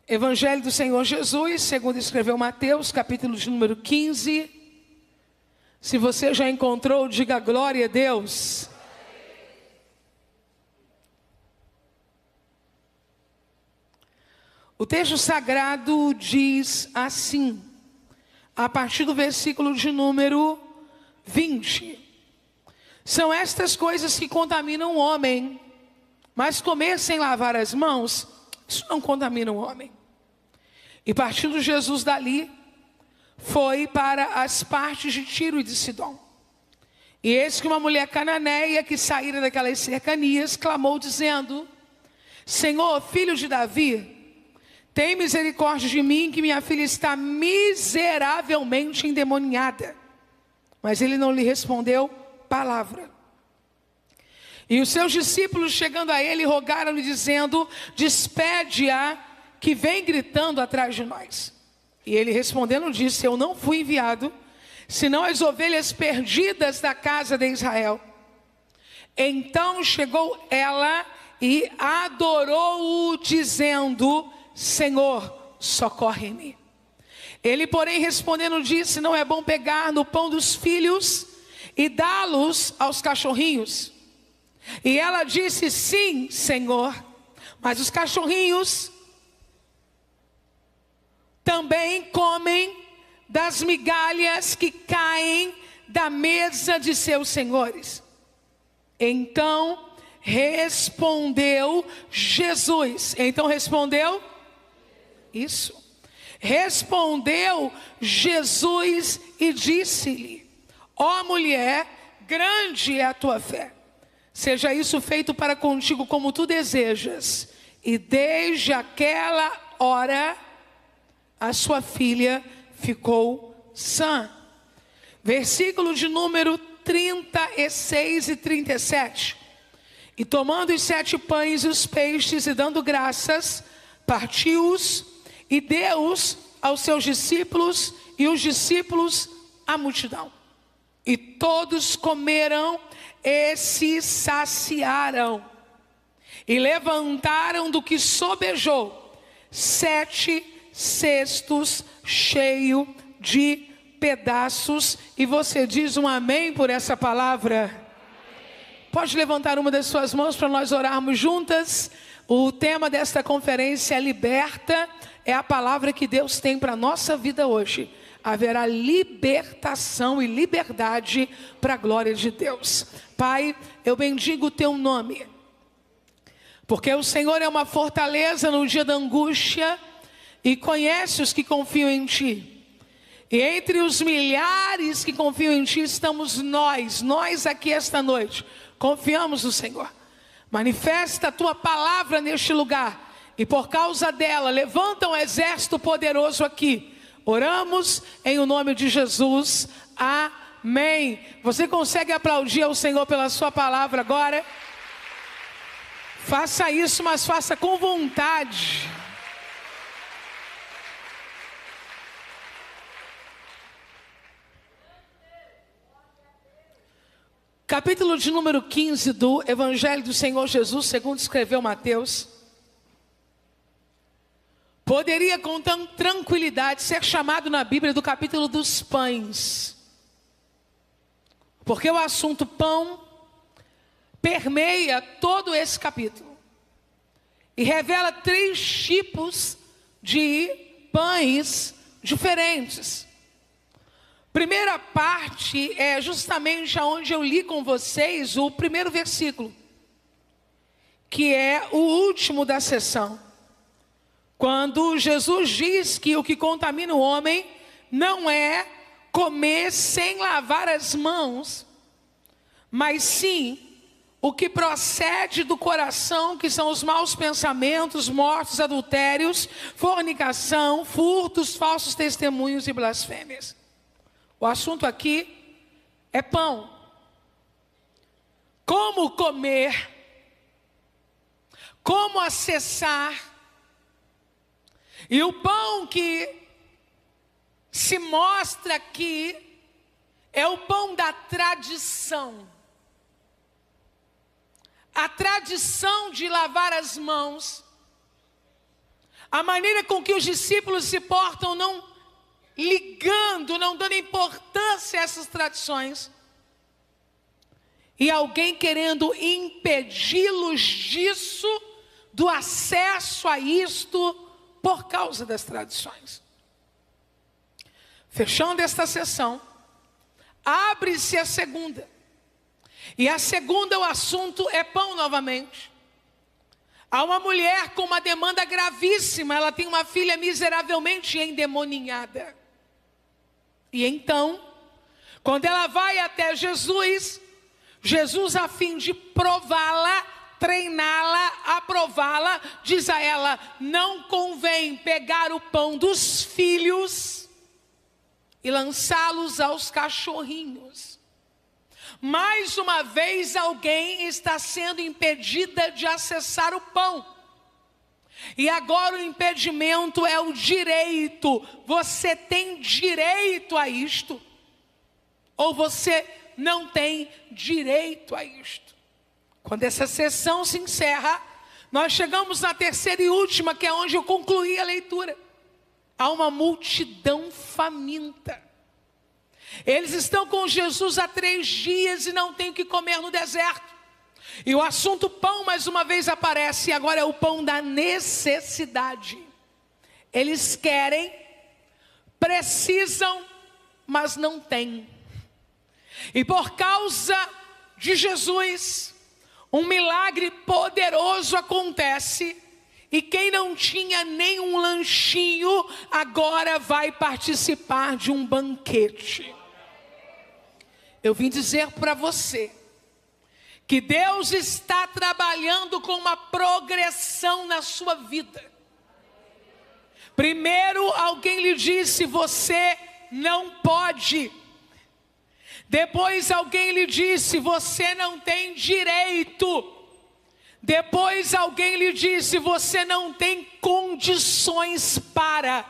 Evangelho do Senhor Jesus, segundo escreveu Mateus, capítulo de número 15. Se você já encontrou, diga glória a Deus. O texto sagrado diz assim, a partir do versículo de número 20. São estas coisas que contaminam o homem, mas comer sem lavar as mãos, isso não contamina o homem. E partindo Jesus dali, foi para as partes de Tiro e de Sidom. E eis que uma mulher cananeia que saíra daquelas cercanias, clamou dizendo: Senhor, filho de Davi, tem misericórdia de mim, que minha filha está miseravelmente endemoniada. Mas ele não lhe respondeu palavra. E os seus discípulos, chegando a ele, rogaram-lhe, dizendo: despede-a, que vem gritando atrás de nós. E ele respondendo disse: eu não fui enviado, senão as ovelhas perdidas da casa de Israel. Então chegou ela e adorou-o, dizendo: Senhor, socorre-me. Ele, porém, respondendo disse: não é bom pegar no pão dos filhos e dá-los aos cachorrinhos. E ela disse: sim, Senhor, mas os cachorrinhos também comem das migalhas que caem da mesa de seus senhores. Então respondeu Jesus. Então respondeu isso. Respondeu Jesus e disse-lhe: ó mulher, grande é a tua fé. Seja isso feito para contigo como tu desejas. E desde aquela hora a sua filha ficou sã. Versículo de número 36 e 37. E tomando os 7 pães e os peixes, e dando graças, partiu-os e deu-os aos seus discípulos, e os discípulos à multidão. E todos comeram e se saciaram, e levantaram do que sobejou 7 cestos cheios de pedaços. E você diz um amém por essa palavra? Amém. Pode levantar uma das suas mãos para nós orarmos juntas. O tema desta conferência é liberta. É a palavra que Deus tem para a nossa vida hoje. Haverá libertação e liberdade para a glória de Deus. Pai, eu bendigo o teu nome, porque o Senhor é uma fortaleza no dia da angústia e conhece os que confiam em ti. E entre os milhares que confiam em ti estamos nós aqui esta noite, confiamos no Senhor. Manifesta a tua palavra neste lugar, e por causa dela levanta um exército poderoso aqui. Oramos em o nome de Jesus, amém. Você consegue aplaudir ao Senhor pela sua palavra agora? Faça isso, mas faça com vontade. Capítulo de número 15 do Evangelho do Senhor Jesus, segundo escreveu Mateus, poderia com tranquilidade ser chamado na Bíblia do capítulo dos pães, porque o assunto pão permeia todo esse capítulo e revela 3 tipos de pães diferentes. Primeira parte é justamente aonde eu li com vocês o primeiro versículo, que é o último da sessão, quando Jesus diz que o que contamina o homem não é comer sem lavar as mãos, mas sim o que procede do coração, que são os maus pensamentos, mortes, adultérios, fornicação, furtos, falsos testemunhos e blasfêmias. O assunto aqui é pão. Como comer, como acessar. E o pão que se mostra aqui é o pão da tradição. A tradição de lavar as mãos, A maneira com que os discípulos se portam, não ligando, não dando importância a essas tradições. E alguém querendo impedi-los disso, do acesso a isto, por causa das tradições. Fechando esta sessão, abre-se a segunda. E a segunda, o assunto é pão novamente. Há uma mulher com uma demanda gravíssima, ela tem uma filha miseravelmente endemoninhada. E então, quando ela vai até Jesus, a fim de prová-la, treiná-la, aprová-la, diz a ela: não convém pegar o pão dos filhos e lançá-los aos cachorrinhos. Mais uma vez alguém está sendo impedida de acessar o pão. E agora o impedimento é o direito. Você tem direito a isto? Ou você não tem direito a isto? Quando essa sessão se encerra, nós chegamos na terceira e última, que é onde eu concluí a leitura. Há uma multidão faminta. Eles estão com Jesus há 3 dias e não têm o que comer no deserto. E o assunto pão mais uma vez aparece, e agora é o pão da necessidade. Eles querem, precisam, mas não têm. E por causa de Jesus, um milagre poderoso acontece. E quem não tinha nenhum lanchinho, agora vai participar de um banquete. Eu vim dizer para você que Deus está trabalhando com uma progressão na sua vida. Primeiro, alguém lhe disse: você não pode. Depois alguém lhe disse: você não tem direito. Depois alguém lhe disse: você não tem condições para.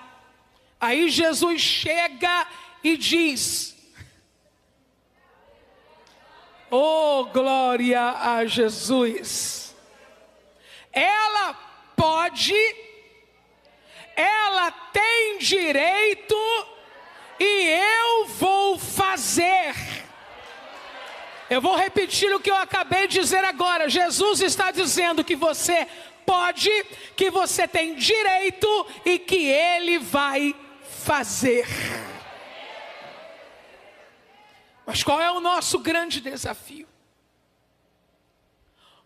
Aí Jesus chega e diz: oh, glória a Jesus. Ela pode, ela tem direito, e eu vou fazer. Eu vou repetir o que eu acabei de dizer agora. Jesus está dizendo que você pode, que você tem direito e que Ele vai fazer. Mas qual é o nosso grande desafio?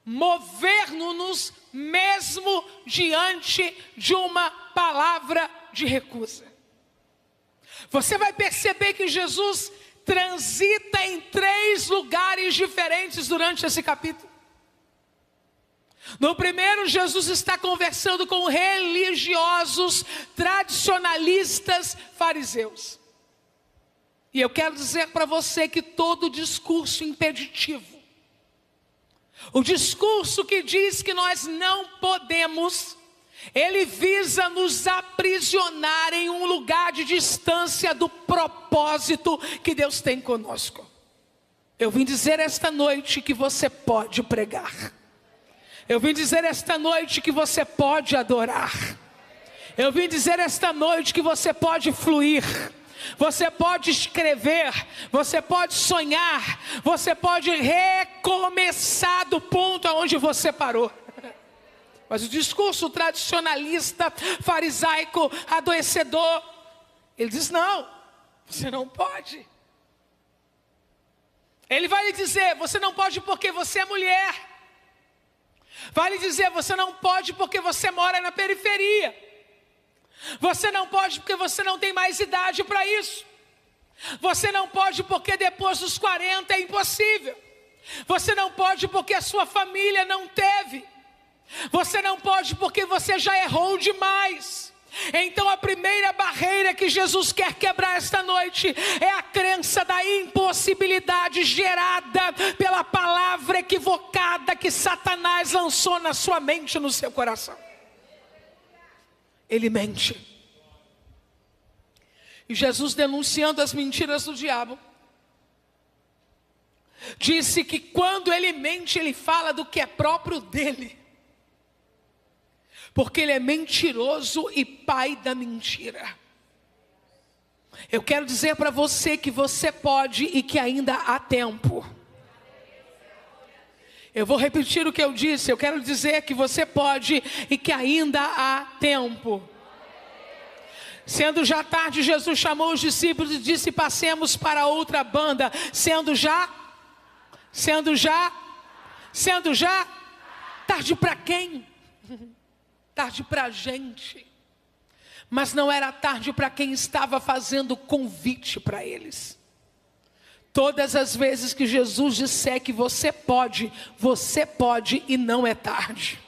Mover-nos mesmo diante de uma palavra de recusa. Você vai perceber que Jesus transita em 3 lugares diferentes durante esse capítulo. No primeiro, Jesus está conversando com religiosos, tradicionalistas, fariseus. E eu quero dizer para você que todo discurso impeditivo, o discurso que diz que nós não podemos, ele visa nos aprisionar em um lugar de distância do propósito que Deus tem conosco. Eu vim dizer esta noite que você pode pregar. Eu vim dizer esta noite que você pode adorar. Eu vim dizer esta noite que você pode fluir. Você pode escrever, você pode sonhar, você pode recomeçar do ponto aonde você parou. Mas o discurso tradicionalista, farisaico, adoecedor, ele diz: não, você não pode. Ele vai lhe dizer: você não pode porque você é mulher. Vai lhe dizer: você não pode porque você mora na periferia. Você não pode porque você não tem mais idade para isso. Você não pode porque depois dos 40 é impossível. Você não pode porque a sua família não teve. Você não pode porque você já errou demais. Então a primeira barreira que Jesus quer quebrar esta noite é a crença da impossibilidade gerada pela palavra equivocada que Satanás lançou na sua mente e no seu coração. Ele mente. E Jesus, denunciando as mentiras do diabo, disse que quando ele mente, ele fala do que é próprio dele. porque ele é mentiroso e pai da mentira. Eu quero dizer para você que você pode e que ainda há tempo. Eu vou repetir o que eu disse. Eu quero dizer que você pode e que ainda há tempo. Sendo já tarde, Jesus chamou os discípulos e disse: passemos para outra banda. Sendo já, tarde para quem? Tarde para a gente. Mas não era tarde para quem estava fazendo convite para eles. Todas as vezes que Jesus disser que você pode e não é tarde.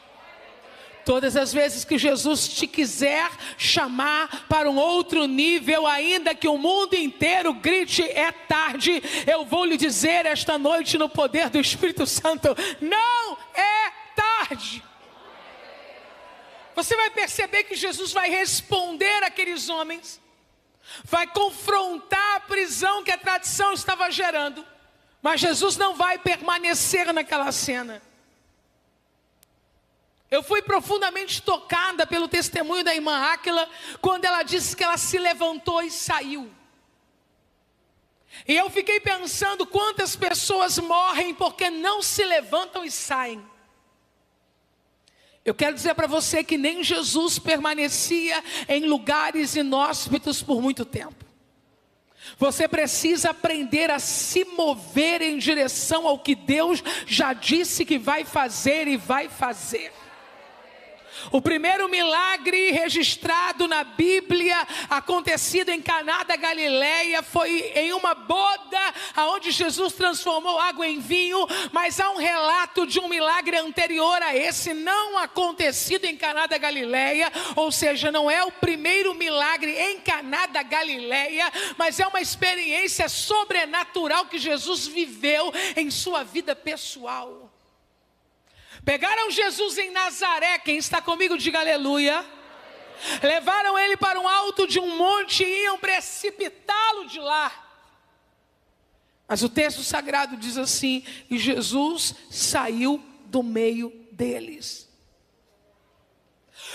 Todas as vezes que Jesus te quiser chamar para um outro nível, ainda que o mundo inteiro grite é tarde, eu vou lhe dizer esta noite no poder do Espírito Santo: não é tarde. Você vai perceber que Jesus vai responder àqueles homens, vai confrontar a prisão que a tradição estava gerando, mas Jesus não vai permanecer naquela cena. Eu fui profundamente tocada pelo testemunho da irmã Áquila, quando ela disse que ela se levantou e saiu. E eu fiquei pensando quantas pessoas morrem porque não se levantam e saem. Eu quero dizer para você que nem Jesus permanecia em lugares inóspitos por muito tempo. Você precisa aprender a se mover em direção ao que Deus já disse que vai fazer e vai fazer. O primeiro milagre registrado na Bíblia, acontecido em Caná da Galileia, foi em uma boda, onde Jesus transformou água em vinho. Mas há um relato de um milagre anterior a esse, não acontecido em Caná da Galileia. Ou seja, não é o primeiro milagre em Caná da Galileia, mas é uma experiência sobrenatural que Jesus viveu em sua vida pessoal. Pegaram Jesus em Nazaré, quem está comigo diga aleluia. Levaram ele para um alto de um monte e iam precipitá-lo de lá. Mas o texto sagrado diz assim: e Jesus saiu do meio deles.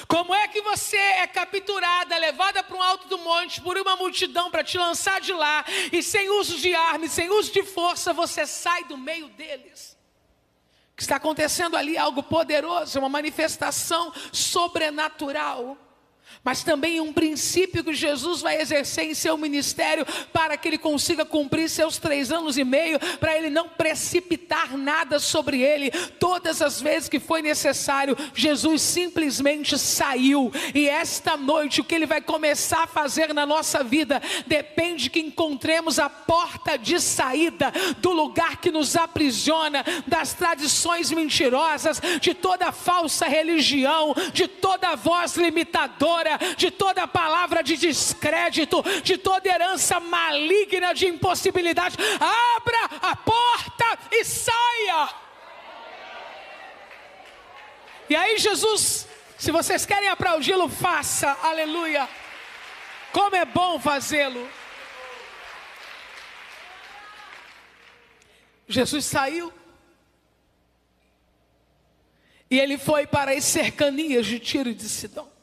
Como é que você é capturada, levada para um alto do monte por uma multidão para te lançar de lá, e sem uso de arma, sem uso de força, você sai do meio deles? Que está acontecendo ali algo poderoso, uma manifestação sobrenatural, mas também um princípio que Jesus vai exercer em seu ministério, para que ele consiga cumprir seus 3 anos e meio, para ele não precipitar nada sobre ele. Todas as vezes que foi necessário, Jesus simplesmente saiu. E esta noite, o que ele vai começar a fazer na nossa vida, depende que encontremos a porta de saída do lugar que nos aprisiona, das tradições mentirosas, de toda falsa religião, de toda voz limitadora, de toda palavra de descrédito, de toda herança maligna de impossibilidade. Abra a porta e saia. E aí Jesus, se vocês querem aplaudi-lo, faça, aleluia. Como é bom fazê-lo. Jesus saiu e ele foi para as cercanias de Tiro e de Sidom.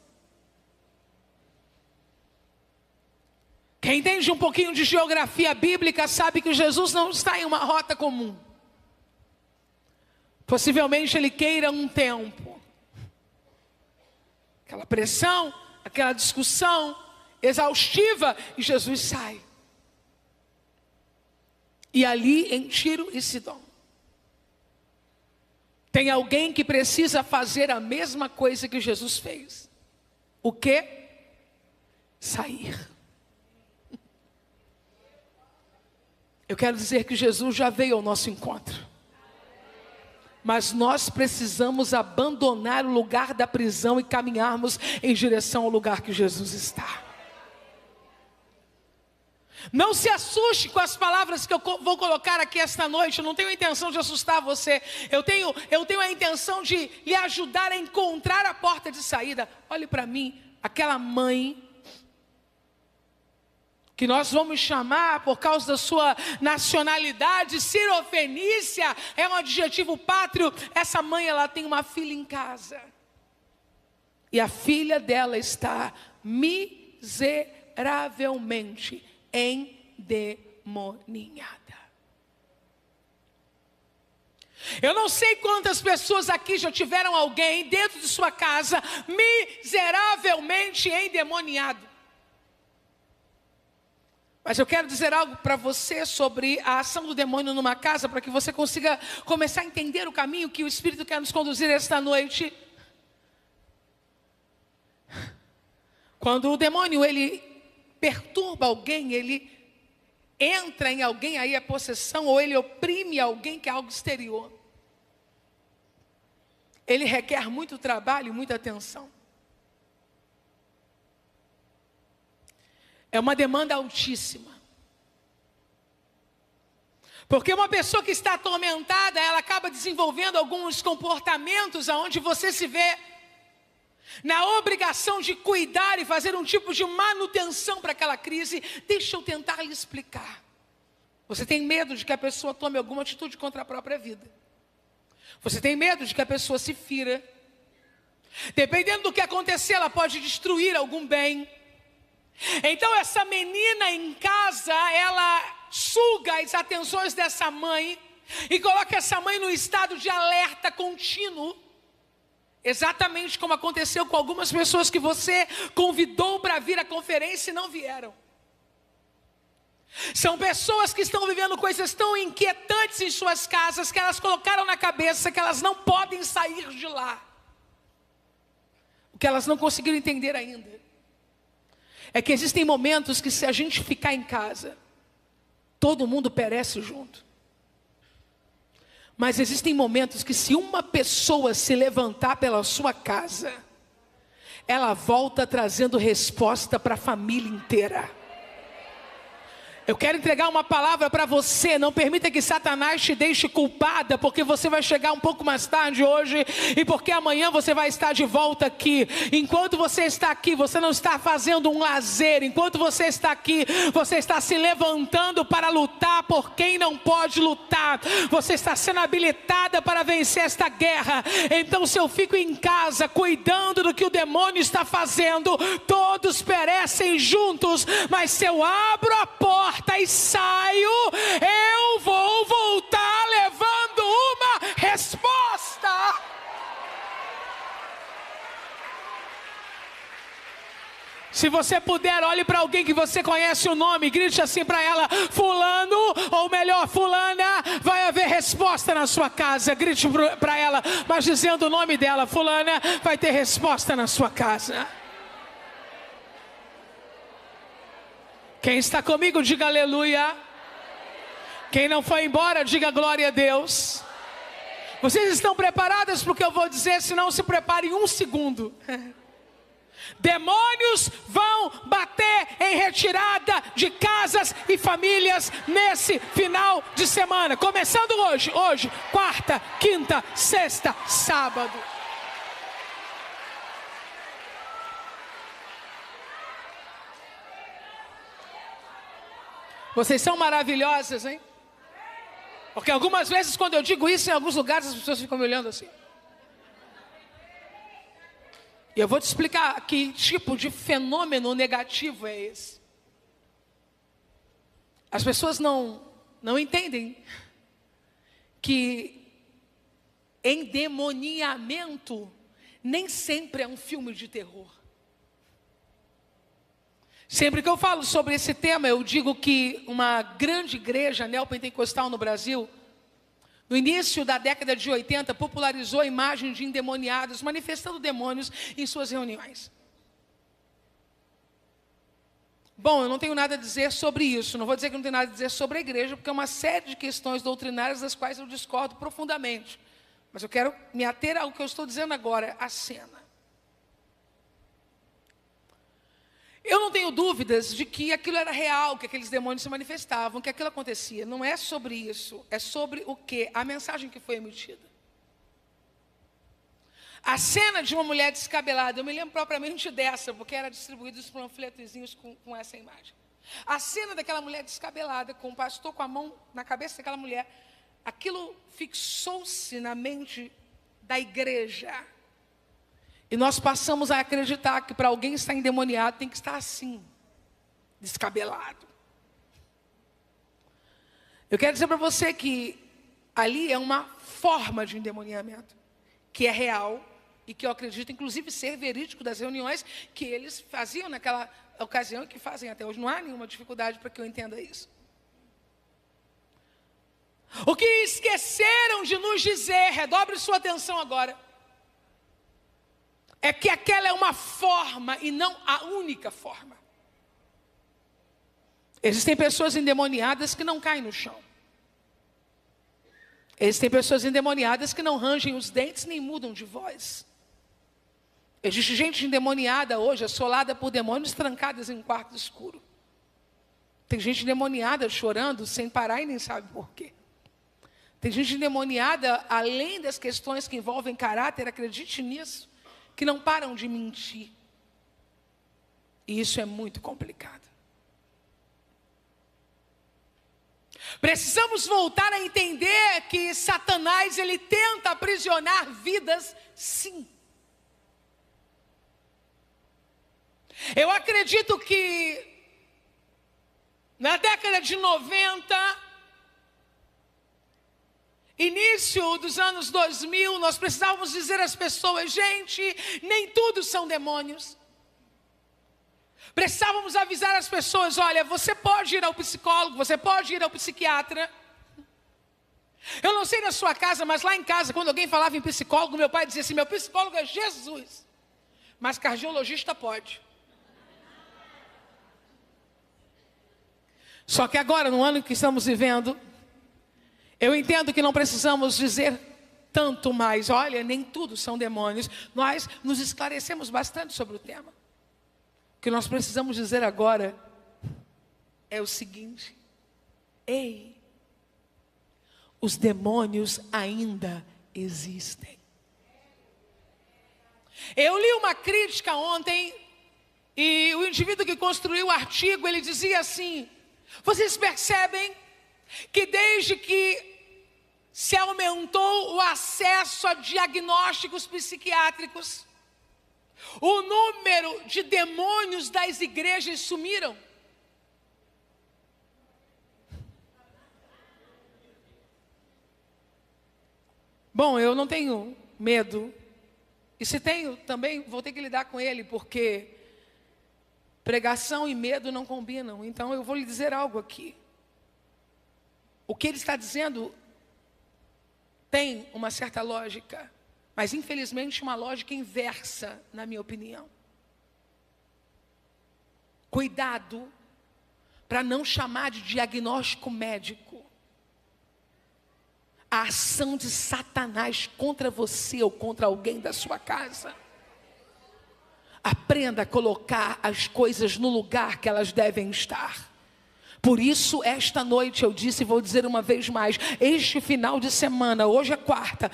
Quem entende um pouquinho de geografia bíblica sabe que Jesus não está em uma rota comum. Possivelmente ele queira um tempo. Aquela pressão, aquela discussão exaustiva, e Jesus sai. E ali em Tiro e Sidom, tem alguém que precisa fazer a mesma coisa que Jesus fez. O quê? Sair. Eu quero dizer que Jesus já veio ao nosso encontro, mas nós precisamos abandonar o lugar da prisão e caminharmos em direção ao lugar que Jesus está. Não se assuste com as palavras que eu vou colocar aqui esta noite. Eu não tenho a intenção de assustar você. Eu tenho a intenção de lhe ajudar a encontrar a porta de saída. Olhe para mim, aquela mãe que nós vamos chamar, por causa da sua nacionalidade, Sirofenícia, é um adjetivo pátrio. Essa mãe, ela tem uma filha em casa. E a filha dela está miseravelmente endemoniada. Eu não sei quantas pessoas aqui já tiveram alguém dentro de sua casa miseravelmente endemoniado. Mas eu quero dizer algo para você sobre a ação do demônio numa casa, para que você consiga começar a entender o caminho que o Espírito quer nos conduzir esta noite. Quando o demônio, ele perturba alguém, ele entra em alguém, aí é possessão, ou ele oprime alguém, que é algo exterior. Ele requer muito trabalho e muita atenção. É uma demanda altíssima. Porque uma pessoa que está atormentada, ela acaba desenvolvendo alguns comportamentos aonde você se vê na obrigação de cuidar e fazer um tipo de manutenção para aquela crise. Deixa eu tentar lhe explicar. Você tem medo de que a pessoa tome alguma atitude contra a própria vida. Você tem medo de que a pessoa se fira. Dependendo do que acontecer, ela pode destruir algum bem. Então essa menina em casa, ela suga as atenções dessa mãe e coloca essa mãe num estado de alerta contínuo. Exatamente como aconteceu com algumas pessoas que você convidou para vir à conferência e não vieram. São pessoas que estão vivendo coisas tão inquietantes em suas casas que elas colocaram na cabeça que elas não podem sair de lá. O que elas não conseguiram entender ainda é que existem momentos que, se a gente ficar em casa, todo mundo perece junto. Mas existem momentos que, se uma pessoa se levantar pela sua casa, ela volta trazendo resposta para a família inteira. Eu quero entregar uma palavra para você. Não permita que Satanás te deixe culpada, porque você vai chegar um pouco mais tarde hoje, e porque amanhã você vai estar de volta aqui. Enquanto você está aqui, você não está fazendo um lazer. Enquanto você está aqui, você está se levantando para lutar por quem não pode lutar. Você está sendo habilitada para vencer esta guerra. Então, se eu fico em casa cuidando do que o demônio está fazendo, todos perecem juntos. Mas se eu abro a porta e saio, eu vou voltar levando uma resposta. Se você puder, olhe para alguém que você conhece o nome, grite assim para ela: fulano, ou melhor, fulana, vai haver resposta na sua casa. Grite para ela, mas dizendo o nome dela: fulana, vai ter resposta na sua casa. Quem está comigo, diga aleluia. Quem não foi embora, diga glória a Deus. Vocês estão preparadas para o que eu vou dizer? Se não, se prepare um segundo. Demônios vão bater em retirada de casas e famílias nesse final de semana. Começando hoje, quarta, quinta, sexta, sábado. Vocês são maravilhosas, hein? Porque algumas vezes, quando eu digo isso, em alguns lugares as pessoas ficam me olhando assim. E eu vou te explicar que tipo de fenômeno negativo é esse. As pessoas não entendem que endemoniamento nem sempre é um filme de terror. Sempre que eu falo sobre esse tema, eu digo que uma grande igreja neopentecostal no Brasil, no início da década de 80, popularizou a imagem de endemoniados, manifestando demônios em suas reuniões. Bom, eu não tenho nada a dizer sobre isso, não vou dizer que não tenho nada a dizer sobre a igreja, porque é uma série de questões doutrinárias das quais eu discordo profundamente. Mas eu quero me ater ao que eu estou dizendo agora, a cena. Eu não tenho dúvidas de que aquilo era real, que aqueles demônios se manifestavam, que aquilo acontecia. Não é sobre isso, é sobre o quê? A mensagem que foi emitida. A cena de uma mulher descabelada, eu me lembro propriamente dessa, porque era distribuído os panfletozinhos com essa imagem. A cena daquela mulher descabelada, com o pastor com a mão na cabeça daquela mulher, aquilo fixou-se na mente da igreja. E nós passamos a acreditar que para alguém estar endemoniado tem que estar assim, descabelado. Eu quero dizer para você que ali é uma forma de endemoniamento, que é real e que eu acredito inclusive ser verídico das reuniões que eles faziam naquela ocasião e que fazem até hoje. Não há nenhuma dificuldade para que eu entenda isso. O que esqueceram de nos dizer, redobre sua atenção agora, é que aquela é uma forma e não a única forma. Existem pessoas endemoniadas que não caem no chão. Existem pessoas endemoniadas que não rangem os dentes nem mudam de voz. Existe gente endemoniada hoje, assolada por demônios, trancadas em um quarto escuro. Tem gente endemoniada chorando sem parar e nem sabe por quê. Tem gente endemoniada, além das questões que envolvem caráter, acredite nisso, que não param de mentir. E isso é muito complicado. Precisamos voltar a entender que Satanás, ele tenta aprisionar vidas, sim. Eu acredito que na década de 90, início dos anos 2000, nós precisávamos dizer às pessoas, gente, nem tudo são demônios. Precisávamos avisar as pessoas, olha, você pode ir ao psicólogo, você pode ir ao psiquiatra. Eu não sei na sua casa, mas lá em casa, quando alguém falava em psicólogo, meu pai dizia assim, meu psicólogo é Jesus. Mas cardiologista pode. Só que agora, no ano que estamos vivendo, eu entendo que não precisamos dizer tanto mais, olha, nem tudo são demônios. Nós nos esclarecemos bastante sobre o tema. O que nós precisamos dizer agora é o seguinte: ei, os demônios ainda existem. Eu li uma crítica ontem e o indivíduo que construiu o artigo, ele dizia assim, vocês percebem que desde que se aumentou o acesso a diagnósticos psiquiátricos, o número de demônios das igrejas sumiram? Bom, eu não tenho medo. E se tenho, também vou ter que lidar com ele, porque pregação e medo não combinam. Então eu vou lhe dizer algo aqui. O que ele está dizendo tem uma certa lógica, mas infelizmente uma lógica inversa, na minha opinião. Cuidado para não chamar de diagnóstico médico a ação de Satanás contra você ou contra alguém da sua casa. Aprenda a colocar as coisas no lugar que elas devem estar. Por isso, esta noite eu disse e vou dizer uma vez mais, este final de semana, hoje é quarta,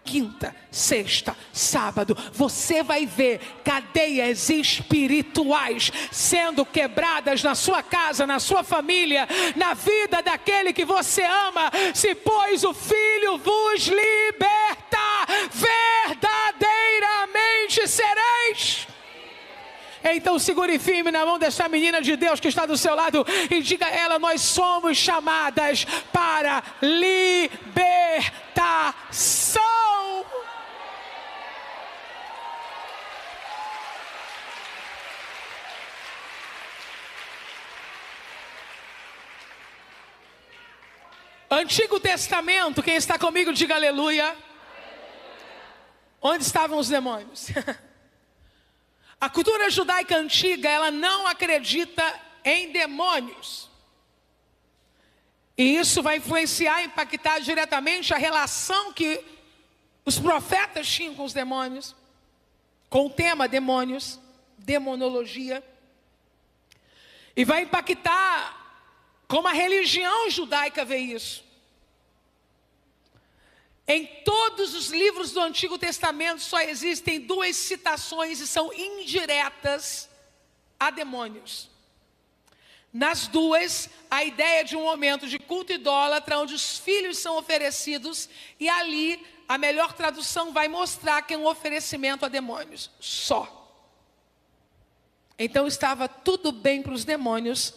quinta, sexta, sábado, você vai ver cadeias espirituais sendo quebradas na sua casa, na sua família, na vida daquele que você ama, se pois o Filho vos liberta, verdadeiramente sereis. Então segure firme na mão dessa menina de Deus que está do seu lado e diga a ela, nós somos chamadas para libertação. Antigo Testamento, quem está comigo diga aleluia. Onde estavam os demônios? A cultura judaica antiga, ela não acredita em demônios. E isso vai influenciar, impactar diretamente a relação que os profetas tinham com os demônios, com o tema demônios, demonologia. E vai impactar como a religião judaica vê isso. Em todos os livros do Antigo Testamento só existem duas citações e são indiretas a demônios. Nas duas, a ideia de um momento de culto idólatra, onde os filhos são oferecidos e ali a melhor tradução vai mostrar que é um oferecimento a demônios, só. Então estava tudo bem para os demônios,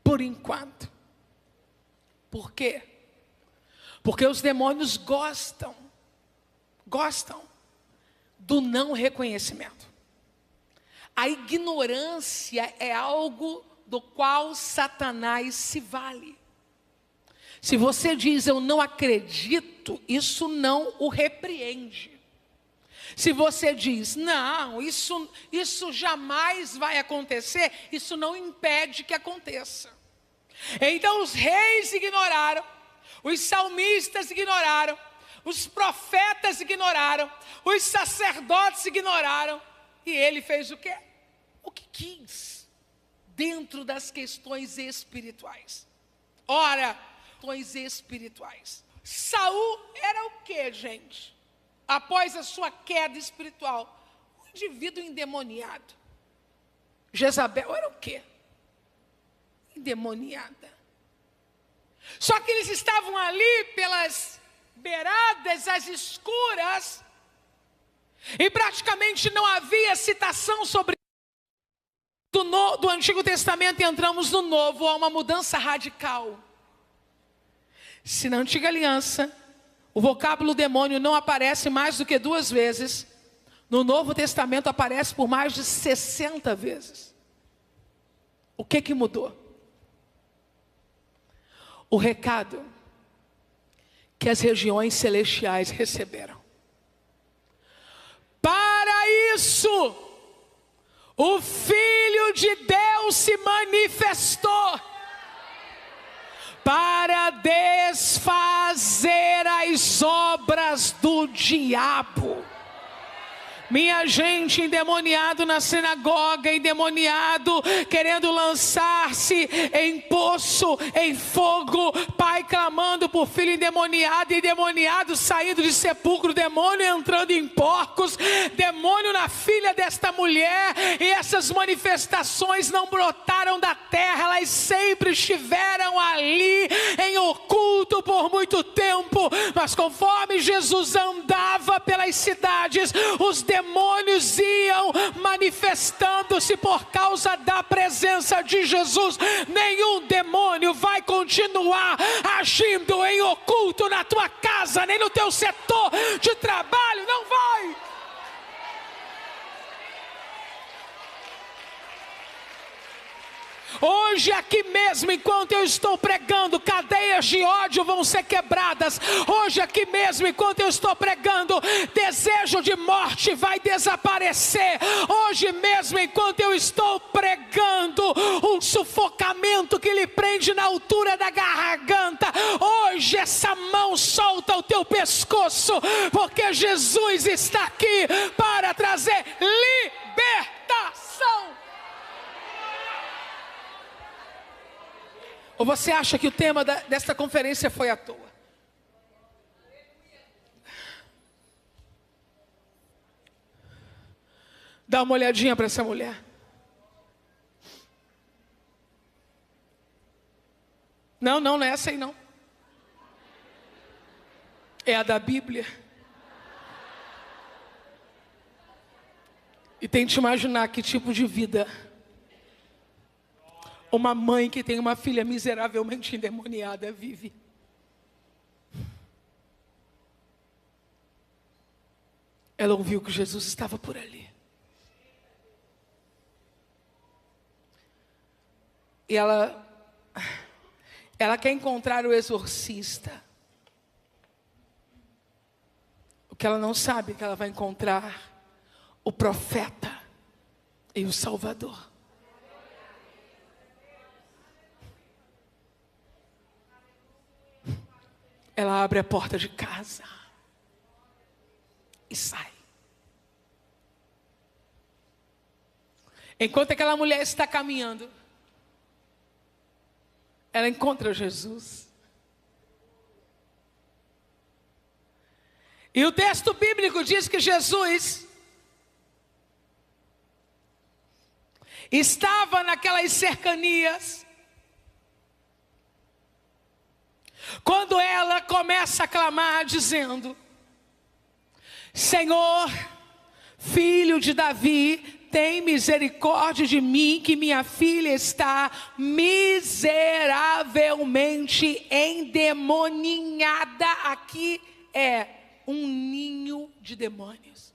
por enquanto. Por quê? Porque os demônios gostam do não reconhecimento. A ignorância é algo do qual Satanás se vale. Se você diz eu não acredito, isso não o repreende. Se você diz não, isso jamais vai acontecer, isso não impede que aconteça. Então os reis ignoraram, os salmistas ignoraram, os profetas ignoraram, os sacerdotes ignoraram, e ele fez o quê? O que quis, dentro das questões espirituais. Ora, questões espirituais. Saul era o quê, gente? Após a sua queda espiritual, um indivíduo endemoniado. Jezabel era o quê? Endemoniada. Só que eles estavam ali pelas beiradas, as escuras, e praticamente não havia citação sobre do Antigo Testamento, e entramos no Novo. Há uma mudança radical. Se na Antiga Aliança o vocábulo demônio não aparece mais do que 2 vezes, no Novo Testamento aparece por mais de 60 vezes. O que mudou? O recado que as regiões celestiais receberam. Para isso, o Filho de Deus se manifestou, para desfazer as obras do diabo. Minha gente, endemoniado na sinagoga, endemoniado, querendo lançar-se em poço, em fogo, pai clamando por filho endemoniado, endemoniado saindo de sepulcro, demônio entrando em porcos, demônio na filha desta mulher, e essas manifestações não brotaram da terra, elas sempre estiveram ali, em oculto por muito tempo, mas conforme Jesus andava pelas cidades, os demônios iam manifestando-se por causa da presença de Jesus. Nenhum demônio vai continuar agindo em oculto na tua casa, nem no teu setor de trabalho, não vai. Hoje aqui mesmo, enquanto eu estou pregando, cadeias de ódio vão ser quebradas. Hoje aqui mesmo, enquanto eu estou pregando, desejo de morte vai desaparecer. Hoje mesmo, enquanto eu estou pregando, um sufocamento que lhe prende na altura da garganta, hoje essa mão solta o teu pescoço, porque Jesus está aqui para trazer libertação. Ou você acha que o tema desta conferência foi à toa? Dá uma olhadinha para essa mulher. Não é essa aí não. É a da Bíblia. E tente imaginar que tipo de vida uma mãe que tem uma filha miseravelmente endemoniada vive. Ela ouviu que Jesus estava por ali. E ela quer encontrar o exorcista. O que ela não sabe é que ela vai encontrar o profeta e o Salvador. Ela abre a porta de casa e sai. Enquanto aquela mulher está caminhando, ela encontra Jesus. E o texto bíblico diz que Jesus estava naquelas cercanias, Quando ela começa a clamar dizendo: Senhor, filho de Davi, tem misericórdia de mim, que minha filha está miseravelmente endemoninhada. Aqui é um ninho de demônios.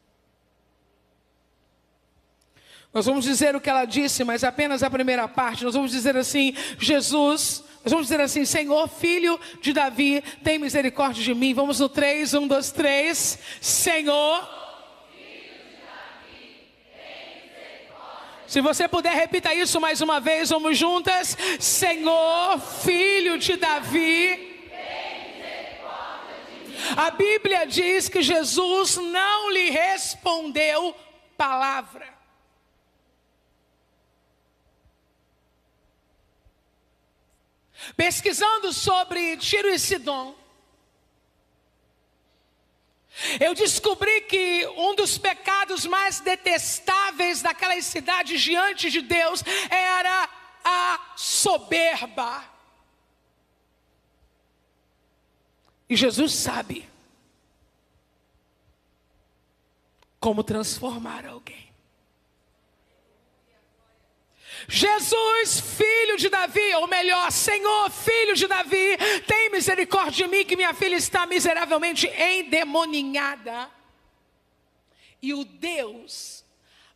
Nós vamos dizer o que ela disse, mas apenas a primeira parte. Nós vamos dizer assim: nós vamos dizer assim: Senhor, filho de Davi, tem misericórdia de mim. Vamos no 3, 1, 2, 3. Senhor. Se você puder, repita isso mais uma vez, vamos juntas. Senhor, filho de Davi. A Bíblia diz que Jesus não lhe respondeu palavra. Pesquisando sobre Tiro e Sidom, eu descobri que um dos pecados mais detestáveis daquelas cidades diante de Deus era a soberba. E Jesus sabe como transformar alguém. Jesus, filho de Davi, ou melhor, Senhor, filho de Davi, tem misericórdia de mim, que minha filha está miseravelmente endemoninhada. E o Deus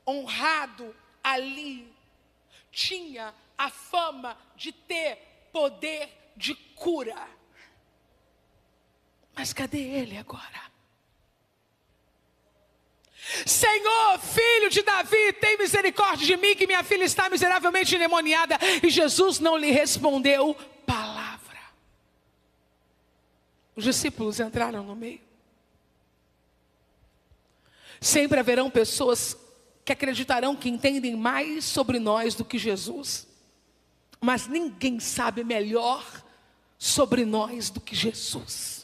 honrado ali tinha a fama de ter poder de cura. Mas cadê ele agora? Senhor, filho de Davi, tem misericórdia de mim, que minha filha está miseravelmente endemoniada. E Jesus não lhe respondeu palavra. Os discípulos entraram no meio. Sempre haverão pessoas que acreditarão que entendem mais sobre nós do que Jesus. Mas ninguém sabe melhor sobre nós do que Jesus.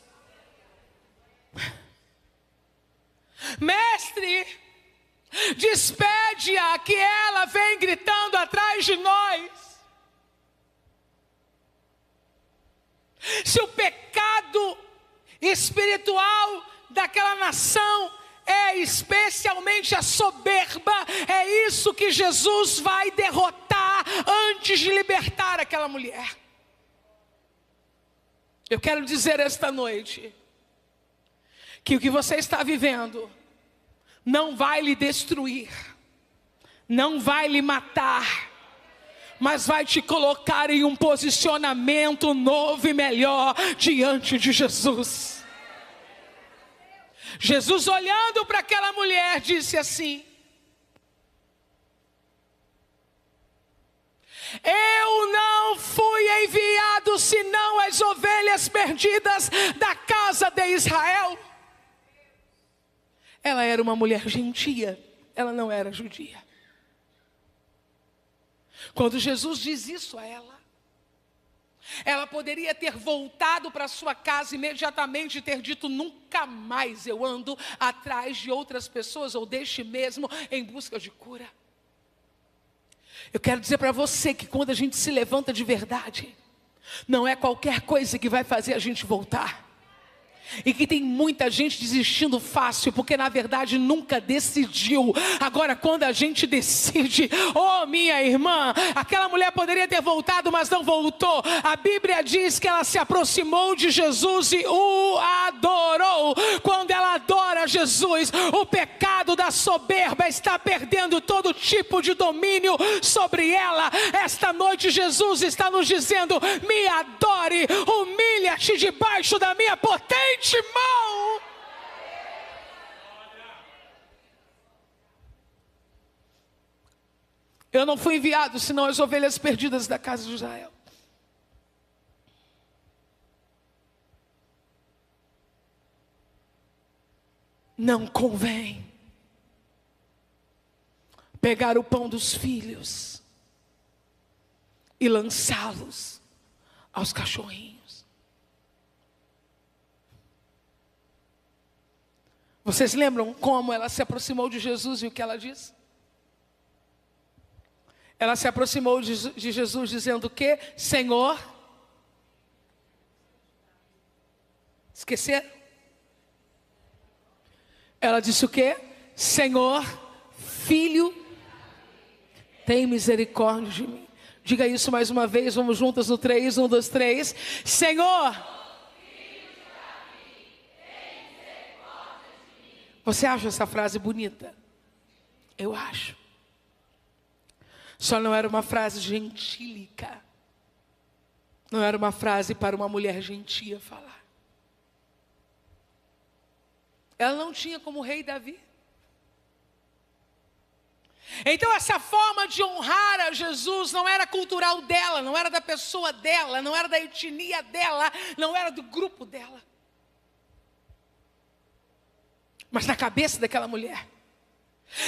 Mestre, despede-a, que ela vem gritando atrás de nós. Se o pecado espiritual daquela nação é especialmente a soberba, é isso que Jesus vai derrotar antes de libertar aquela mulher. Eu quero dizer esta noite que o que você está vivendo não vai lhe destruir, não vai lhe matar, mas vai te colocar em um posicionamento novo e melhor diante de Jesus. Jesus, olhando para aquela mulher, disse assim: eu não fui enviado senão as ovelhas perdidas da casa de Israel. Ela era uma mulher gentia, ela não era judia. Quando Jesus diz isso a ela poderia ter voltado para sua casa imediatamente e ter dito: nunca mais eu ando atrás de outras pessoas ou deste mesmo em busca de cura. Eu quero dizer para você que quando a gente se levanta de verdade, não é qualquer coisa que vai fazer a gente voltar. E que tem muita gente desistindo fácil, porque na verdade nunca decidiu. Agora quando a gente decide, oh minha irmã, aquela mulher poderia ter voltado, mas não voltou. A Bíblia diz que ela se aproximou de Jesus e o adorou. Quando ela adora Jesus, o pecado da soberba está perdendo todo tipo de domínio sobre ela. Esta noite Jesus está nos dizendo: me adore, humilha-te debaixo da minha potente mão. Eu não fui enviado senão as ovelhas perdidas da casa de Israel. Não convém pegar o pão dos filhos e lançá-los aos cachorrinhos. Vocês lembram como ela se aproximou de Jesus e o que ela disse? Ela se aproximou de Jesus dizendo o quê? Senhor, Esqueceram? Ela disse o quê? Senhor, filho, tem misericórdia de mim. Diga isso mais uma vez, vamos juntas no 3, 1, 2, 3. Senhor, você acha essa frase bonita? Eu acho. Só não era uma frase gentílica. Não era uma frase para uma mulher gentia falar. Ela não tinha como rei Davi. Então essa forma de honrar a Jesus não era cultural dela, não era da pessoa dela, não era da etnia dela, não era do grupo dela. Mas na cabeça daquela mulher,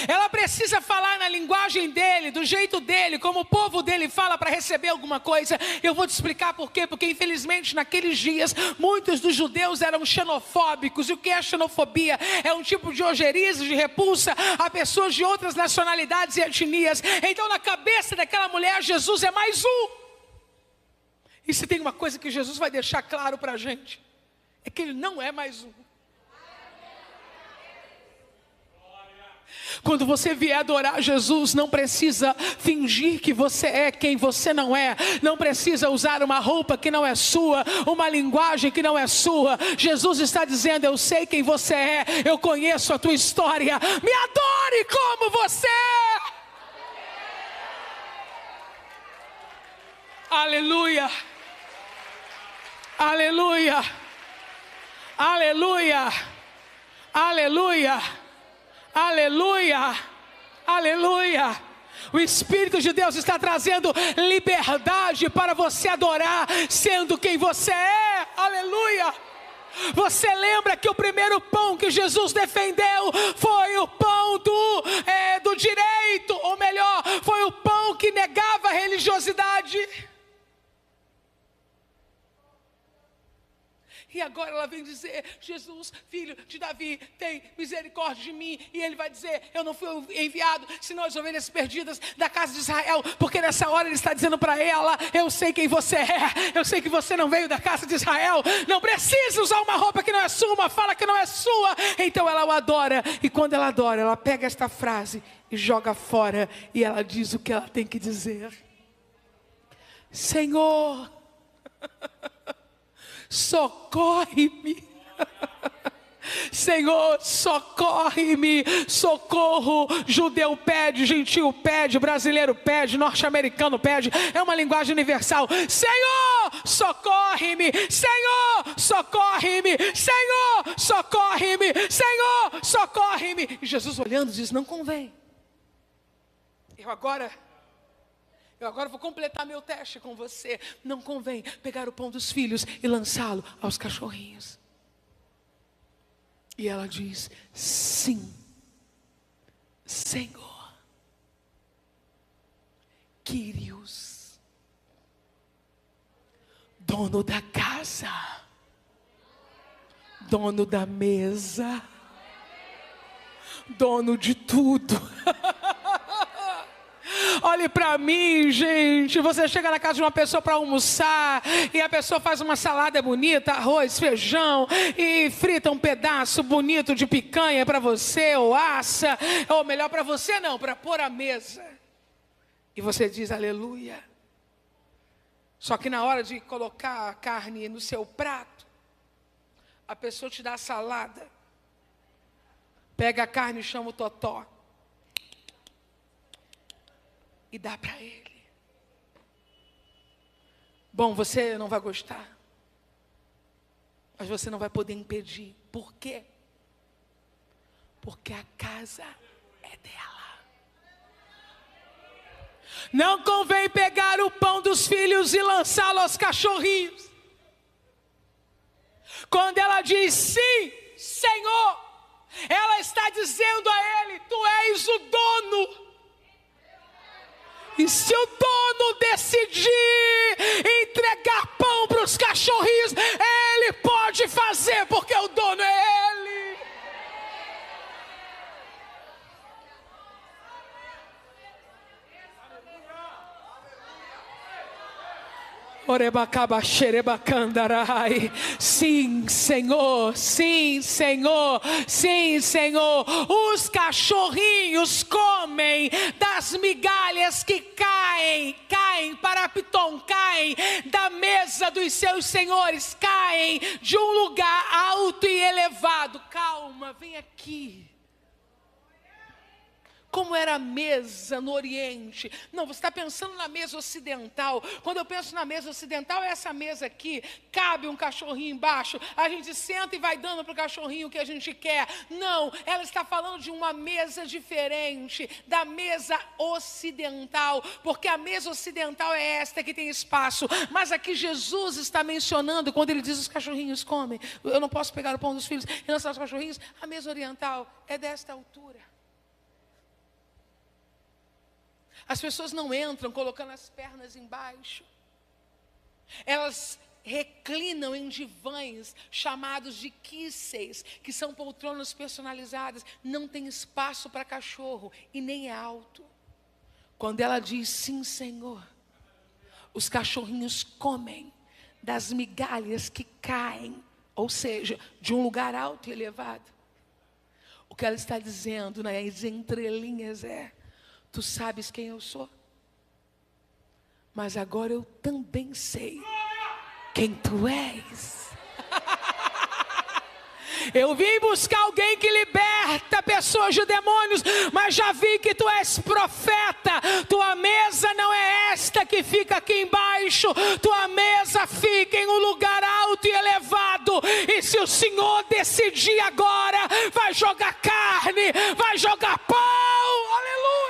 ela precisa falar na linguagem dele, do jeito dele, como o povo dele fala para receber alguma coisa. Eu vou te explicar por quê. Porque infelizmente naqueles dias, muitos dos judeus eram xenofóbicos. E o que é xenofobia? É um tipo de ojeriza, de repulsa a pessoas de outras nacionalidades e etnias. Então na cabeça daquela mulher, Jesus é mais um. E se tem uma coisa que Jesus vai deixar claro para a gente, é que ele não é mais um. Quando você vier adorar Jesus, não precisa fingir que você é quem você não é. Não precisa usar uma roupa que não é sua, uma linguagem que não é sua. Jesus está dizendo: eu sei quem você é, eu conheço a tua história. Me adore como você é. Aleluia. Aleluia. Aleluia. Aleluia. Aleluia, aleluia. O Espírito de Deus está trazendo liberdade para você adorar sendo quem você é. Aleluia. Você lembra que o primeiro pão que Jesus defendeu foi o pão do direito, ou melhor, foi o pão que negava a religiosidade. E agora ela vem dizer: Jesus, filho de Davi, tem misericórdia de mim. E ele vai dizer: eu não fui enviado senão as ovelhas perdidas da casa de Israel. Porque nessa hora ele está dizendo para ela: eu sei quem você é, eu sei que você não veio da casa de Israel. Não precisa usar uma roupa que não é sua, uma fala que não é sua. Então ela o adora. E quando ela adora, ela pega esta frase e joga fora. E ela diz o que ela tem que dizer: Senhor, socorre-me. Senhor, socorre-me. Socorro. Judeu pede, gentil pede, brasileiro pede, norte-americano pede. É uma linguagem universal. Senhor, socorre-me. Senhor, socorre-me. Senhor, socorre-me. Senhor, socorre-me. E Jesus olhando diz: não convém. Eu agora vou completar meu teste com você. Não convém pegar o pão dos filhos e lançá-lo aos cachorrinhos. E ela diz: sim, Senhor. Quírios, dono da casa, dono da mesa, dono de tudo. Olhe para mim, gente. Você chega na casa de uma pessoa para almoçar e a pessoa faz uma salada bonita, arroz, feijão, e frita um pedaço bonito de picanha para você, ou assa, ou melhor, para você não, para pôr à mesa. E você diz aleluia. Só que na hora de colocar a carne no seu prato, a pessoa te dá a salada, pega a carne e chama o totó e dá para ele. Bom, você não vai gostar, mas você não vai poder impedir. Por quê? Porque a casa é dela. Não convém pegar o pão dos filhos e lançá-lo aos cachorrinhos. Quando ela diz sim, Senhor, ela está dizendo a ele: tu és o dono. E se o dono decidir entregar pão para os cachorrinhos, ele pode fazer, porque o dono é ele. Orebacaba xerebacandarai. Sim, Senhor, sim, Senhor, sim, Senhor. Os cachorrinhos comem das migalhas que caem para Pitom, caem da mesa dos seus senhores, caem de um lugar alto e elevado. Calma, vem aqui. Como era a mesa no Oriente? Não, você está pensando na mesa ocidental. Quando eu penso na mesa ocidental, é essa mesa aqui. Cabe um cachorrinho embaixo. A gente senta e vai dando para o cachorrinho o que a gente quer. Não, ela está falando de uma mesa diferente, da mesa ocidental. Porque a mesa ocidental é esta que tem espaço. Mas aqui Jesus está mencionando, quando ele diz os cachorrinhos comem. Eu não posso pegar o pão dos filhos e lançar os cachorrinhos. A mesa oriental é desta altura. As pessoas não entram colocando as pernas embaixo. Elas reclinam em divãs chamados de quisseis, que são poltronas personalizadas. Não tem espaço para cachorro e nem é alto. Quando ela diz sim, Senhor, os cachorrinhos comem das migalhas que caem, ou seja, de um lugar alto e elevado. O que ela está dizendo nas entrelinhas é: tu sabes quem eu sou, mas agora eu também sei quem tu és. Eu vim buscar alguém que liberta pessoas de demônios, mas já vi que tu és profeta. Tua mesa não é esta que fica aqui embaixo. Tua mesa fica em um lugar alto e elevado. E se o Senhor decidir agora, vai jogar carne, vai jogar pão. Aleluia!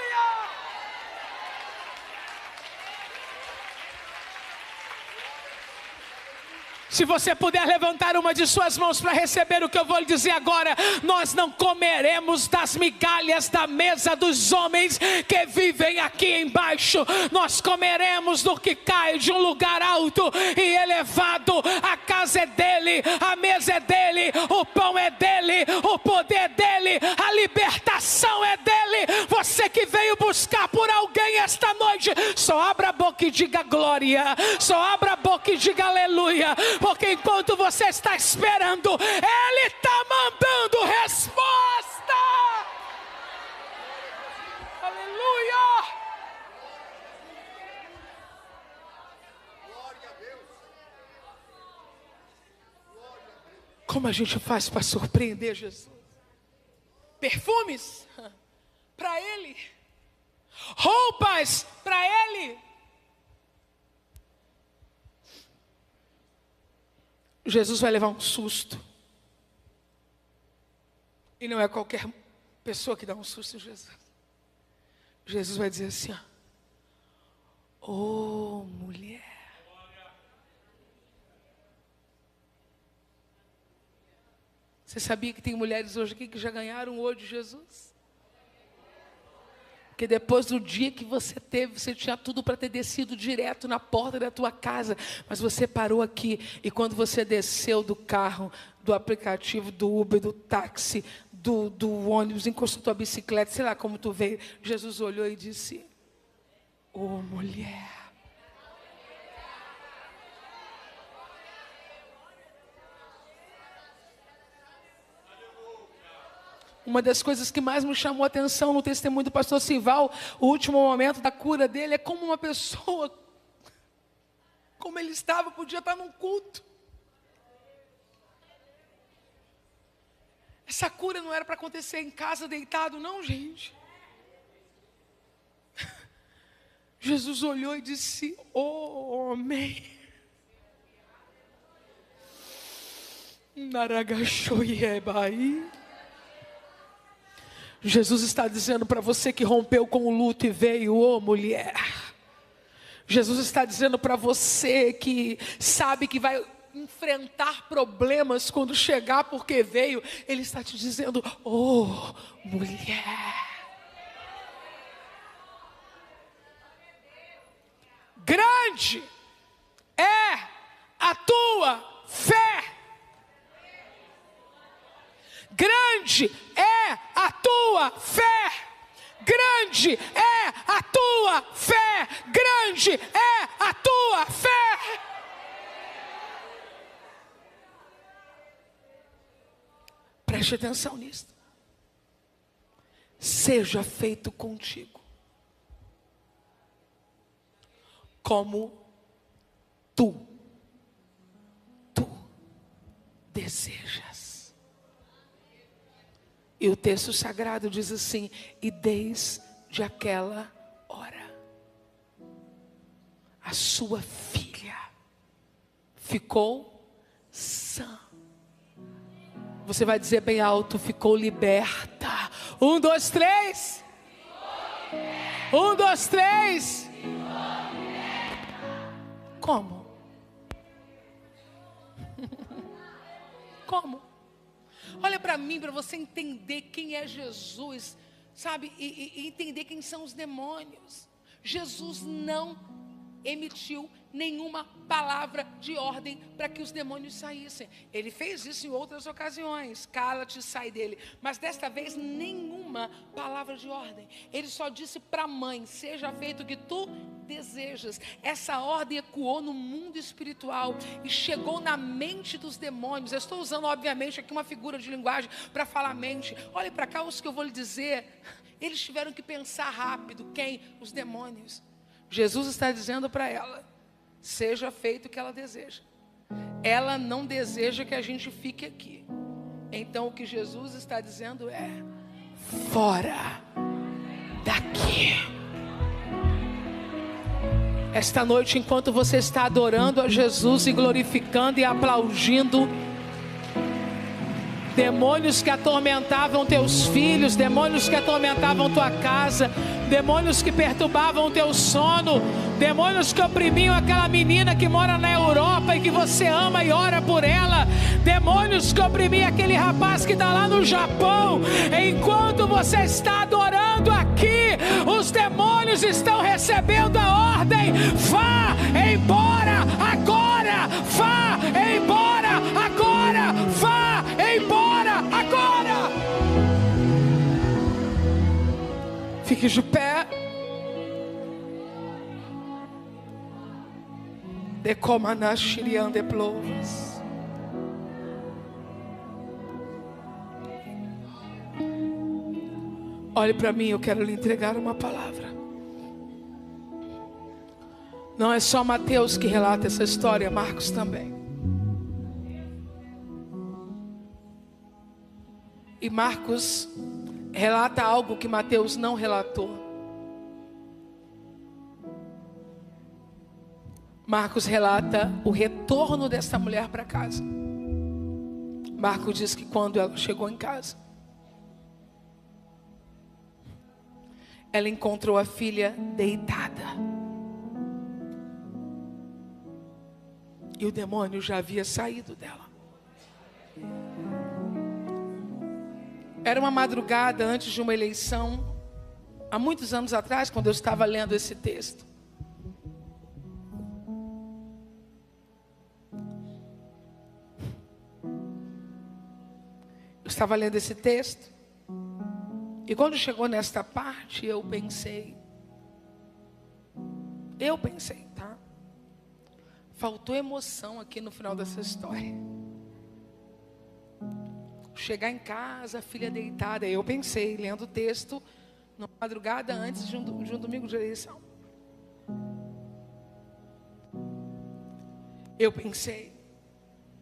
Se você puder levantar uma de suas mãos para receber o que eu vou lhe dizer agora: nós não comeremos das migalhas da mesa dos homens que vivem aqui embaixo. Nós comeremos do que cai de um lugar alto e elevado. A casa é dele, a mesa é dele, o pão é dele, o poder é dele, a libertação é dele. Você que veio buscar por alguém esta noite, só abra a boca e diga glória, só abra a boca e diga aleluia. Porque enquanto você está esperando, Ele está mandando resposta. Aleluia. Como a gente faz para surpreender Jesus? Perfumes para Ele, roupas para Ele. Jesus vai levar um susto. E não é qualquer pessoa que dá um susto em Jesus. Jesus vai dizer assim: ó, oh, mulher. Você sabia que tem mulheres hoje aqui que já ganharam o olho de Jesus? Porque depois do dia que você teve, você tinha tudo para ter descido direto na porta da tua casa. Mas você parou aqui. E quando você desceu do carro, do aplicativo, do Uber, do táxi, do ônibus, encostou tua bicicleta, sei lá como tu veio, Jesus olhou e disse: ô, mulher. Uma das coisas que mais me chamou a atenção no testemunho do pastor Sival, o último momento da cura dele, é como uma pessoa, como ele estava, podia estar num culto. Essa cura não era para acontecer em casa, deitado, não, gente. Jesus olhou e disse: ô, homem. Naragaxoiebai. Jesus está dizendo para você que rompeu com o luto e veio, ô mulher. Jesus está dizendo para você que sabe que vai enfrentar problemas quando chegar porque veio. Ele está te dizendo, ô mulher. Grande é a tua fé. Grande é a tua fé. Grande é a tua fé. Grande é a tua fé. Preste atenção nisso. Seja feito contigo como tu desejas. E o texto sagrado diz assim: e desde aquela hora, a sua filha ficou sã. Você vai dizer bem alto: ficou liberta. 1, 2, 3. 1, 2, 3. Como? Como? Olha para mim, para você entender quem é Jesus, sabe? E entender quem são os demônios. Jesus não emitiu nenhuma palavra de ordem para que os demônios saíssem. Ele fez isso em outras ocasiões: cala-te, sai dele. Mas desta vez nenhuma palavra de ordem. Ele só disse para a mãe: seja feito o que tu desejas. Essa ordem ecoou no mundo espiritual e chegou na mente dos demônios. Eu estou usando obviamente aqui uma figura de linguagem para falar mente. Olhe para cá os que eu vou lhe dizer. Eles tiveram que pensar rápido. Quem? Os demônios. Jesus está dizendo para ela: seja feito o que ela deseja. Ela não deseja que a gente fique aqui. Então o que Jesus está dizendo é: fora daqui. Esta noite, enquanto você está adorando a Jesus e glorificando e aplaudindo, demônios que atormentavam teus filhos, demônios que atormentavam tua casa, demônios que perturbavam o teu sono, demônios que oprimiam aquela menina que mora na Europa e que você ama e ora por ela, demônios que oprimiam aquele rapaz que está lá no Japão. Enquanto você está adorando aqui, os demônios estão recebendo a ordem: vá embora agora, vá embora agora, vá embora agora. Fique de pé. De plovas. Olhe para mim, eu quero lhe entregar uma palavra. Não é só Mateus que relata essa história, Marcos também. E Marcos relata algo que Mateus não relatou. Marcos relata o retorno desta mulher para casa. Marcos diz que quando ela chegou em casa, ela encontrou a filha deitada. E o demônio já havia saído dela. Era uma madrugada antes de uma eleição, há muitos anos atrás, quando eu estava lendo esse texto. Eu estava lendo esse texto, e quando chegou nesta parte, eu pensei, tá? Faltou emoção aqui no final dessa história. Chegar em casa, a filha deitada. Eu pensei, lendo o texto, na madrugada antes de um domingo de eleição. Eu pensei,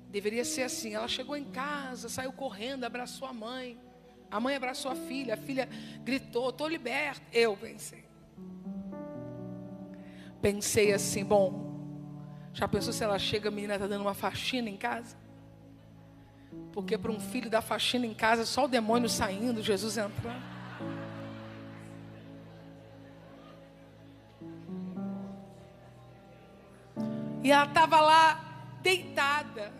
deveria ser assim: ela chegou em casa, saiu correndo, abraçou a mãe abraçou a filha gritou: estou liberta. Eu pensei assim: bom, já pensou se ela chega, a menina está dando uma faxina em casa? Porque para um filho dar faxina em casa, só o demônio saindo, Jesus entrando. E ela estava lá deitada.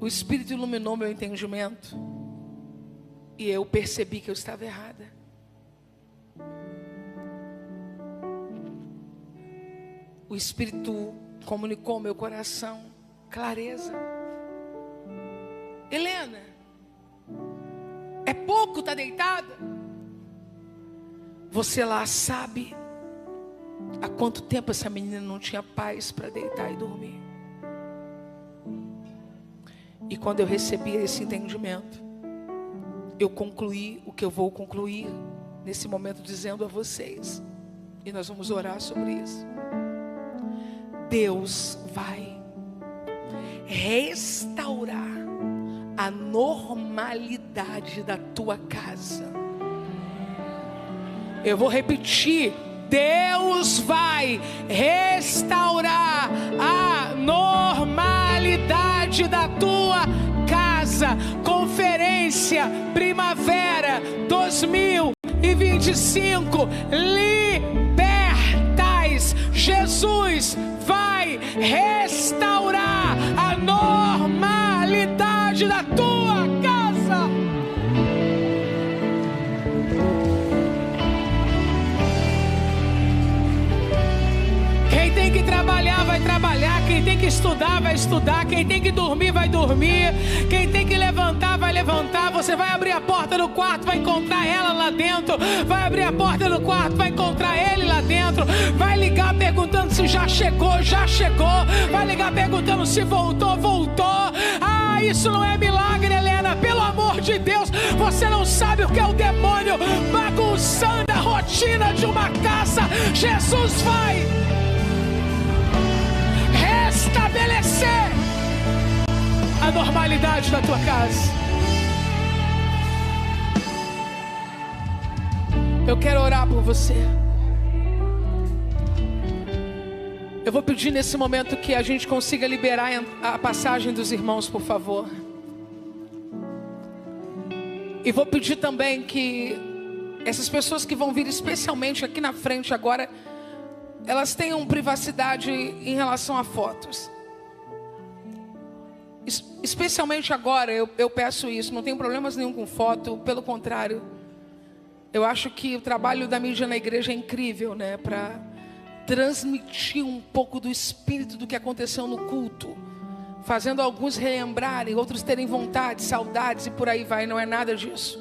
O Espírito iluminou meu entendimento. E eu percebi que eu estava errada. O Espírito comunicou ao meu coração clareza. Helena, é pouco estar deitada? Você lá sabe há quanto tempo essa menina não tinha paz para deitar e dormir. E quando eu recebi esse entendimento, eu concluí o que eu vou concluir nesse momento dizendo a vocês. E nós vamos orar sobre isso. Deus vai restaurar a normalidade da tua casa. Eu vou repetir. Deus vai restaurar a normalidade da tua casa. Conferência Primavera 2025. Libertais. Jesus vai restaurar a normalidade da tua casa. Quem tem que trabalhar, vai trabalhar. Quem tem que estudar, vai estudar. Quem tem que dormir, vai dormir. Quem tem que levantar, vai levantar. Você vai abrir a porta do quarto, vai encontrar ela lá dentro. Vai abrir a porta do quarto, vai encontrar ele lá dentro. Vai ligar perguntando se já chegou, já chegou. Vai ligar perguntando se voltou, voltou. Ah, isso não é milagre, Helena. Pelo amor de Deus, você não sabe o que é o demônio bagunçando a rotina de uma casa. Jesus vai restabelecer a normalidade da tua casa. Eu quero orar por você. Eu vou pedir nesse momento que a gente consiga liberar a passagem dos irmãos, por favor. E vou pedir também que essas pessoas que vão vir especialmente aqui na frente agora, elas tenham privacidade em relação a fotos. Especialmente agora, eu peço isso. Não tenho problemas nenhum com foto. Pelo contrário, eu acho que o trabalho da mídia na igreja é incrível, né? Para transmitir um pouco do espírito do que aconteceu no culto, fazendo alguns relembrarem, outros terem vontade, saudades e por aí vai. Não é nada disso.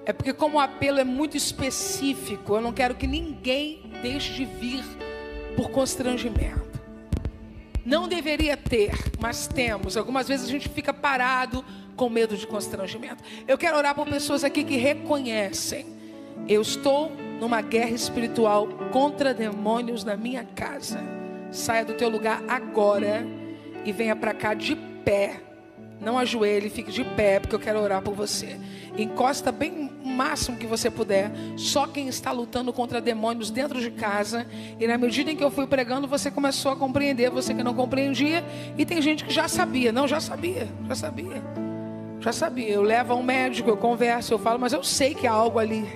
É porque como o apelo é muito específico, eu não quero que ninguém deixe de vir por constrangimento. Não deveria ter, mas temos. Algumas vezes a gente fica parado com medo de constrangimento. Eu quero orar por pessoas aqui que reconhecem: eu estou numa guerra espiritual contra demônios na minha casa. Saia do teu lugar agora e venha para cá de pé. Não ajoelhe, fique de pé, porque eu quero orar por você. Encosta bem o máximo que você puder. Só quem está lutando contra demônios dentro de casa. E na medida em que eu fui pregando, você começou a compreender. Você que não compreendia. E tem gente que já sabia. Não, já sabia. Eu levo a um médico, eu converso, eu falo, mas eu sei que há algo ali.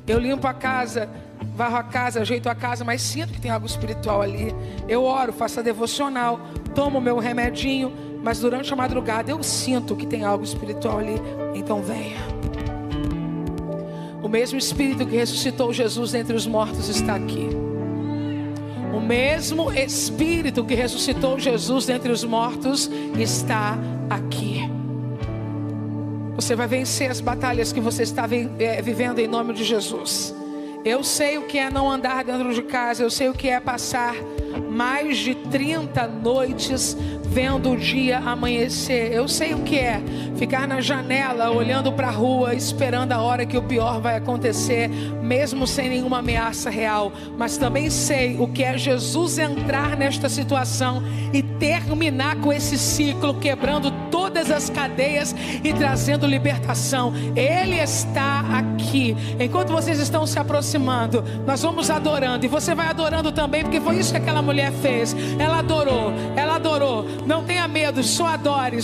Eu limpo a casa, varro a casa, ajeito a casa, mas sinto que tem algo espiritual ali. Eu oro, faço a devocional, tomo meu remedinho, mas durante a madrugada eu sinto que tem algo espiritual ali. Então venha. O mesmo Espírito que ressuscitou Jesus dentre os mortos está aqui. O mesmo Espírito que ressuscitou Jesus dentre os mortos está aqui. Você vai vencer as batalhas que você está vivendo em nome de Jesus. Eu sei o que é não andar dentro de casa. Eu sei o que é passar mais de 30 noites vendo o dia amanhecer. Eu sei o que é ficar na janela olhando para a rua, esperando a hora que o pior vai acontecer, mesmo sem nenhuma ameaça real. Mas também sei o que é Jesus entrar nesta situação e terminar com esse ciclo, quebrando todas as cadeias e trazendo libertação. Ele está aqui. Enquanto vocês estão se aproximando, nós vamos adorando, e você vai adorando também, porque foi isso que aquela mulher fez. Ela adorou. Não tenha medo, só adore,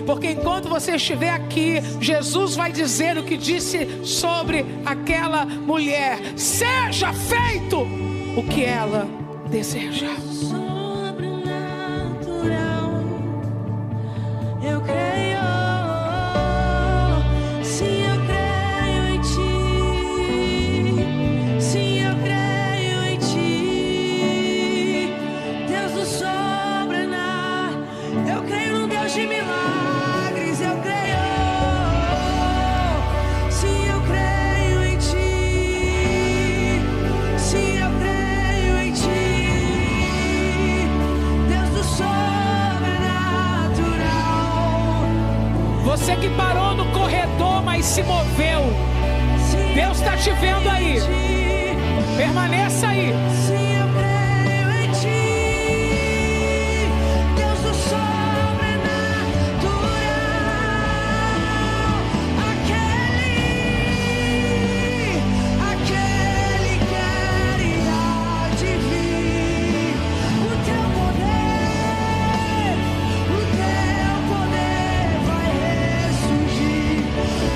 porque enquanto você estiver aqui, Jesus vai dizer o que disse sobre aquela mulher: seja feito o que ela deseja. Eu creio, sim, eu creio em ti, sim, eu creio em ti, Deus do sobrenatural. Eu creio num Deus de milagres, eu creio, sim, eu creio em ti, sim, eu creio em ti. se moveu. Deus está te vendo aí. Permaneça aí. Sim, eu creio em ti, Deus do sobrenatural, aquele que há de vir. O teu poder vai ressurgir.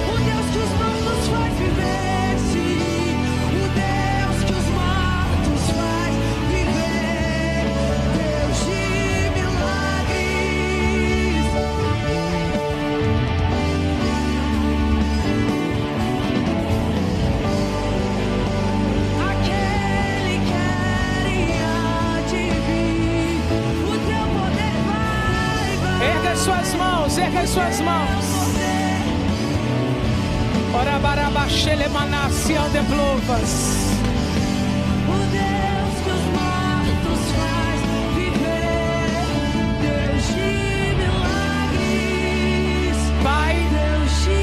O Deus que os mortos faz viver, sim. O Deus que os mortos faz viver. Deus de milagres. Aquele que há de vir. O teu poder vai. Erga as suas mãos, erga as suas mãos. Ora barabaxele manacial de plovas. O Deus que os mortos faz viver. Deus de milagres. Pai, Deus de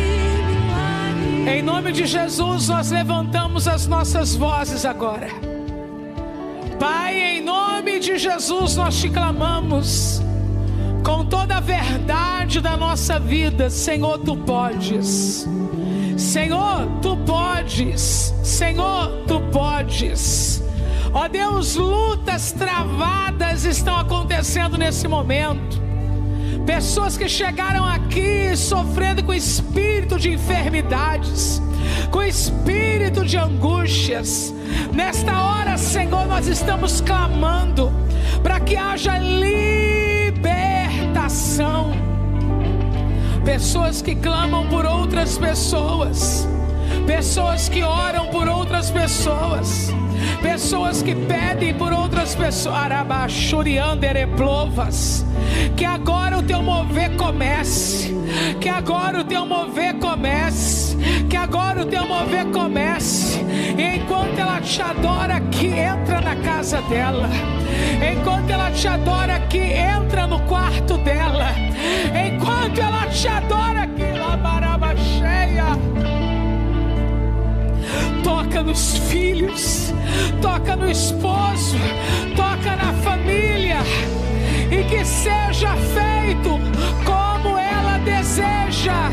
milagres. em nome de Jesus, nós levantamos as nossas vozes agora. Pai, em nome de Jesus, nós te clamamos com toda a verdade da nossa vida. Senhor, tu podes. Senhor, tu podes. Senhor, tu podes. Ó Deus, lutas travadas estão acontecendo nesse momento. Pessoas que chegaram aqui sofrendo com espírito de enfermidades, com espírito de angústias. Nesta hora, Senhor, nós estamos clamando para que haja libertação. Pessoas que clamam por outras pessoas, pessoas que oram por outras pessoas, pessoas que pedem por outras pessoas. Que agora o teu mover comece. Que agora o teu mover comece. Que agora o teu mover comece. E enquanto ela te adora aqui, entra na casa dela. Enquanto ela te adora aqui, entra no quarto dela. Enquanto ela te adora aqui, labaraba cheia. Toca nos filhos, toca no esposo, toca na família, e que seja feito como ela deseja.